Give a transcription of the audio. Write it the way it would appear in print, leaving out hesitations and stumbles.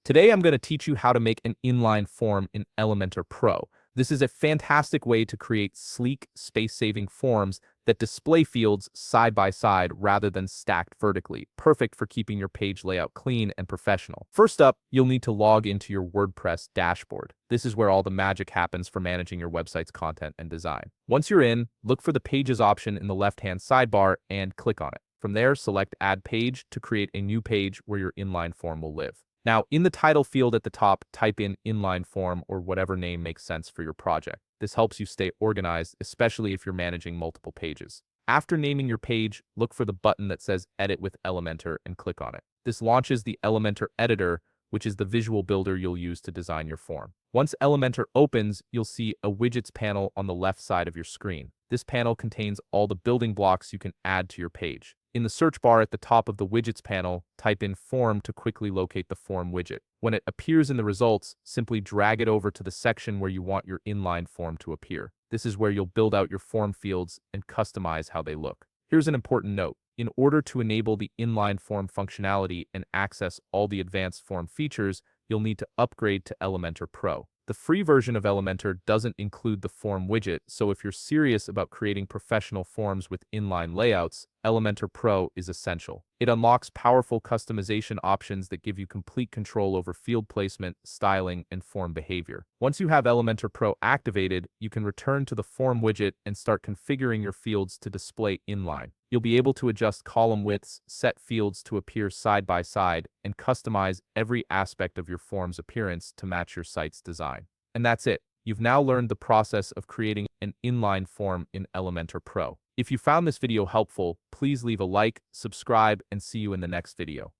Today I'm going to teach you how to make an inline form in Elementor Pro. This is a fantastic way to create sleek, space-saving forms that display fields side by side rather than stacked vertically, perfect for keeping your page layout clean and professional. First up, you'll need to log into your WordPress dashboard. This is where all the magic happens for managing your website's content and design. Once you're in, look for the Pages option in the left-hand sidebar and click on it. From there, select Add Page to create a new page where your inline form will live. Now, in the title field at the top, type in inline form or whatever name makes sense for your project. This helps you stay organized, especially if you're managing multiple pages. After naming your page, look for the button that says Edit with Elementor and click on it. This launches the Elementor editor, which is the visual builder you'll use to design your form. Once Elementor opens, you'll see a widgets panel on the left side of your screen. This panel contains all the building blocks you can add to your page. In the search bar at the top of the widgets panel, type in form to quickly locate the form widget. When it appears in the results, simply drag it over to the section where you want your inline form to appear. This is where you'll build out your form fields and customize how they look. Here's an important note. In order to enable the inline form functionality and access all the advanced form features, you'll need to upgrade to Elementor Pro. The free version of Elementor doesn't include the form widget, so if you're serious about creating professional forms with inline layouts, Elementor Pro is essential. It unlocks powerful customization options that give you complete control over field placement, styling, and form behavior. Once you have Elementor Pro activated, you can return to the form widget and start configuring your fields to display inline. You'll be able to adjust column widths, set fields to appear side by side, and customize every aspect of your form's appearance to match your site's design. And that's it. You've now learned the process of creating an inline form in Elementor Pro. If you found this video helpful, please leave a like, subscribe, and see you in the next video.